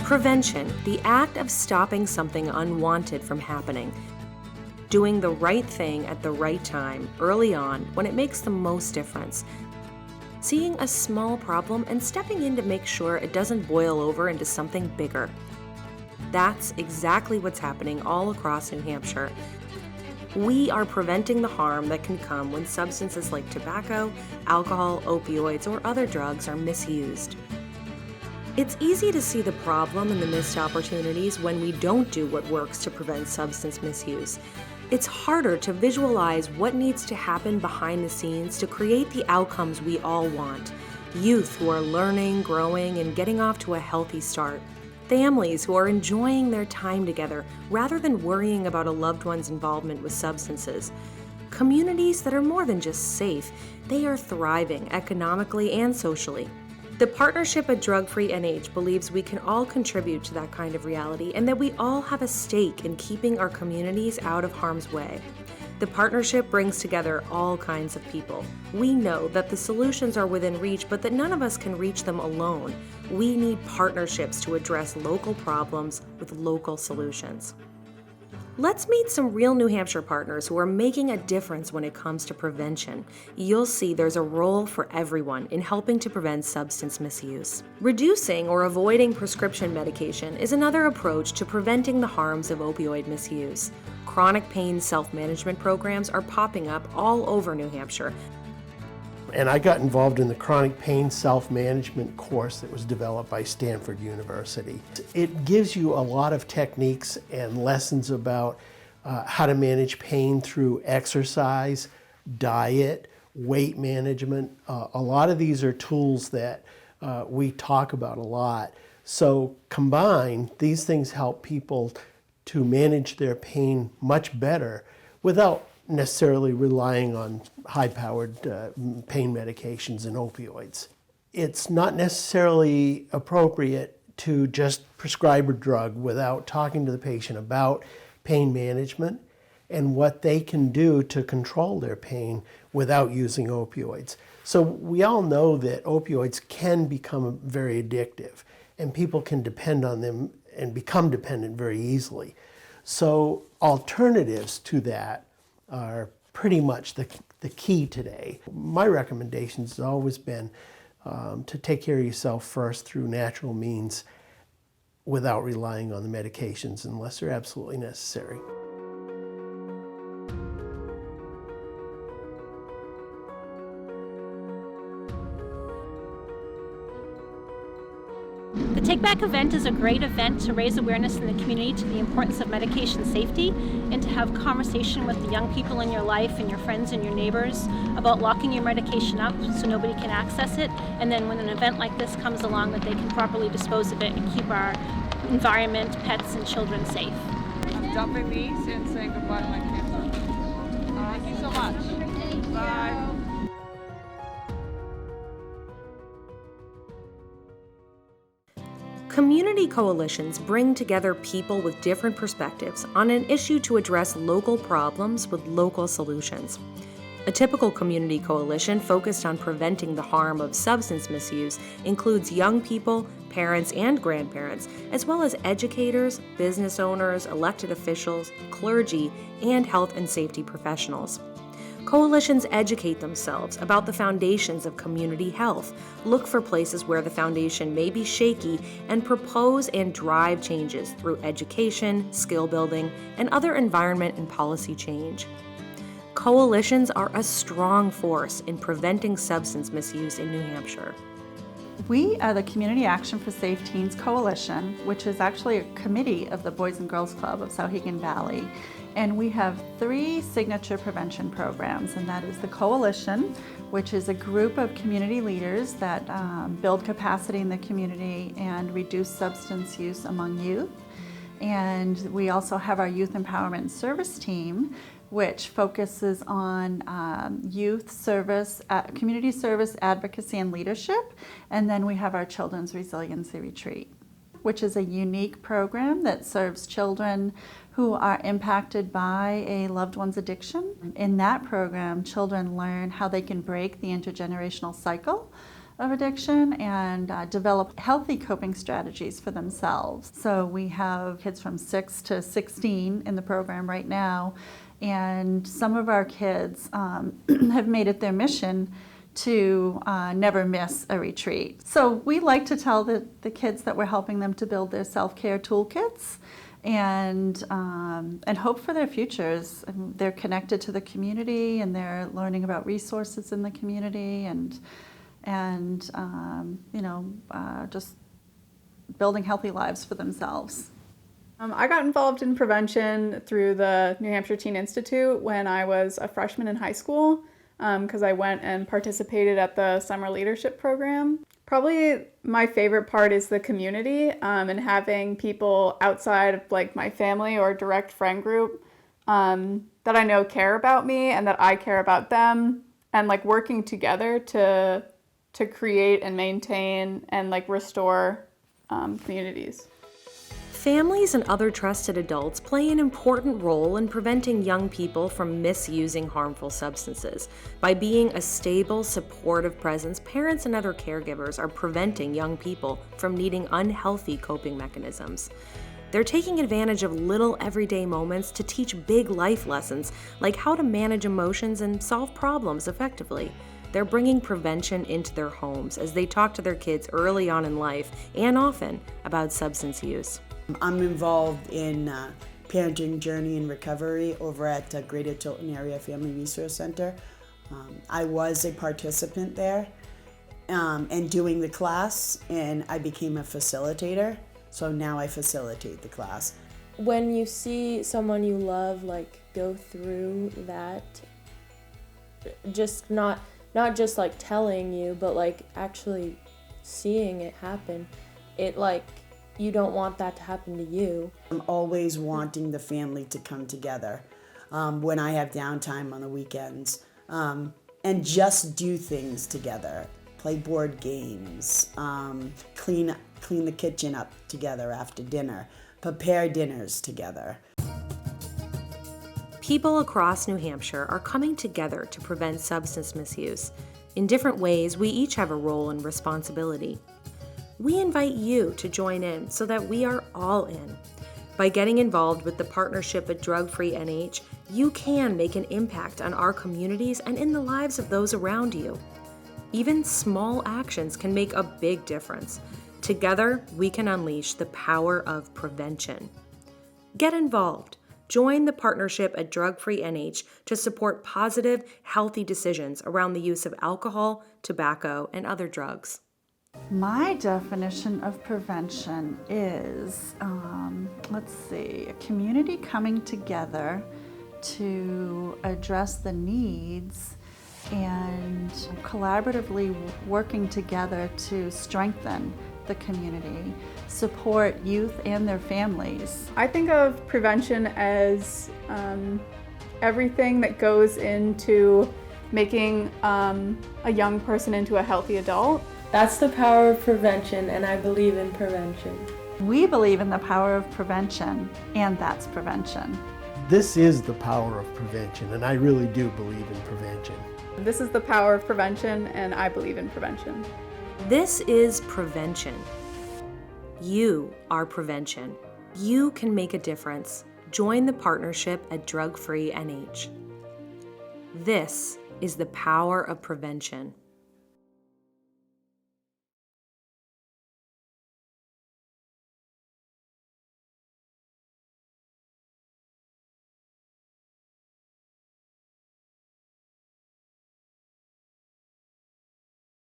Prevention, the act of stopping something unwanted from happening. Doing the right thing at the right time, early on, when it makes the most difference. Seeing a small problem and stepping in to make sure it doesn't boil over into something bigger. That's exactly what's happening all across New Hampshire. We are preventing the harm that can come when substances like tobacco, alcohol, opioids, or other drugs are misused. It's easy to see the problem and the missed opportunities when we don't do what works to prevent substance misuse. It's harder to visualize what needs to happen behind the scenes to create the outcomes we all want. Youth who are learning, growing, and getting off to a healthy start. Families who are enjoying their time together rather than worrying about a loved one's involvement with substances. Communities that are more than just safe, they are thriving economically and socially. The partnership at Drug Free NH believes we can all contribute to that kind of reality and that we all have a stake in keeping our communities out of harm's way. The partnership brings together all kinds of people. We know that the solutions are within reach, but that none of us can reach them alone. We need partnerships to address local problems with local solutions. Let's meet some real New Hampshire partners who are making a difference when it comes to prevention. You'll see there's a role for everyone in helping to prevent substance misuse. Reducing or avoiding prescription medication is another approach to preventing the harms of opioid misuse. Chronic pain self-management programs are popping up all over New Hampshire. And I got involved in the chronic pain self-management course that was developed by Stanford University. It gives you a lot of techniques and lessons about how to manage pain through exercise, diet, weight management. A lot of these are tools that we talk about a lot. So combined, these things help people to manage their pain much better without necessarily relying on high-powered pain medications and opioids. It's not necessarily appropriate to just prescribe a drug without talking to the patient about pain management and what they can do to control their pain without using opioids. So we all know that opioids can become very addictive and people can depend on them and become dependent very easily. So alternatives to that are pretty much the key today. My recommendation has always been to take care of yourself first through natural means without relying on the medications unless they're absolutely necessary. The Take Back event is a great event to raise awareness in the community to the importance of medication safety and to have conversation with the young people in your life and your friends and your neighbors about locking your medication up so nobody can access it, and then when an event like this comes along that they can properly dispose of it and keep our environment, pets, and children safe. I'm dumping these and saying goodbye to my kids. Thank you so much. Bye. Community coalitions bring together people with different perspectives on an issue to address local problems with local solutions. A typical community coalition focused on preventing the harm of substance misuse includes young people, parents and grandparents, as well as educators, business owners, elected officials, clergy, and health and safety professionals. Coalitions educate themselves about the foundations of community health, look for places where the foundation may be shaky, and propose and drive changes through education, skill building, and other environment and policy change. Coalitions are a strong force in preventing substance misuse in New Hampshire. We are the Community Action for Safe Teens Coalition, which is actually a committee of the Boys and Girls Club of Souhegan Valley. And we have 3 signature prevention programs, and that is the Coalition, which is a group of community leaders that build capacity in the community and reduce substance use among youth. And we also have our Youth Empowerment Service Team, which focuses on youth service, community service, advocacy, and leadership. And then we have our Children's Resiliency Retreat, which is a unique program that serves children who are impacted by a loved one's addiction. In that program, children learn how they can break the intergenerational cycle of addiction and develop healthy coping strategies for themselves. So we have kids from 6 to 16 in the program right now, and some of our kids have made it their mission to never miss a retreat. So we like to tell the kids that we're helping them to build their self-care toolkits and hope for their futures. And they're connected to the community, and they're learning about resources in the community, and just building healthy lives for themselves. I got involved in prevention through the New Hampshire Teen Institute when I was a freshman in high school, because I went and participated at the summer leadership program. Probably my favorite part is the community, and having people outside of like my family or direct friend group that I know care about me and that I care about them, and like working together to create and maintain and like restore communities. Families and other trusted adults play an important role in preventing young people from misusing harmful substances. By being a stable, supportive presence, parents and other caregivers are preventing young people from needing unhealthy coping mechanisms. They're taking advantage of little everyday moments to teach big life lessons, like how to manage emotions and solve problems effectively. They're bringing prevention into their homes as they talk to their kids early on in life and often about substance use. I'm involved in Parenting Journey and Recovery over at Greater Tilton Area Family Resource Center. I was a participant there and doing the class, and I became a facilitator, so now I facilitate the class. When you see someone you love like go through that, just not just like telling you, but like actually seeing it happen, it like, you don't want that to happen to you. I'm always wanting the family to come together when I have downtime on the weekends, and just do things together. Play board games, clean the kitchen up together after dinner, prepare dinners together. People across New Hampshire are coming together to prevent substance misuse. In different ways, we each have a role and responsibility. We invite you to join in so that we are all in. By getting involved with the partnership at Drug Free NH, you can make an impact on our communities and in the lives of those around you. Even small actions can make a big difference. Together, we can unleash the power of prevention. Get involved. Join the partnership at Drug Free NH to support positive, healthy decisions around the use of alcohol, tobacco, and other drugs. My definition of prevention is, a community coming together to address the needs and collaboratively working together to strengthen the community, support youth and their families. I think of prevention as everything that goes into making a young person into a healthy adult. That's the power of prevention, and I believe in prevention. We believe in the power of prevention, and that's prevention. This is the power of prevention, and I really do believe in prevention. This is the power of prevention, and I believe in prevention. This is prevention. You are prevention. You can make a difference. Join the partnership at Drug Free NH. This is the power of prevention.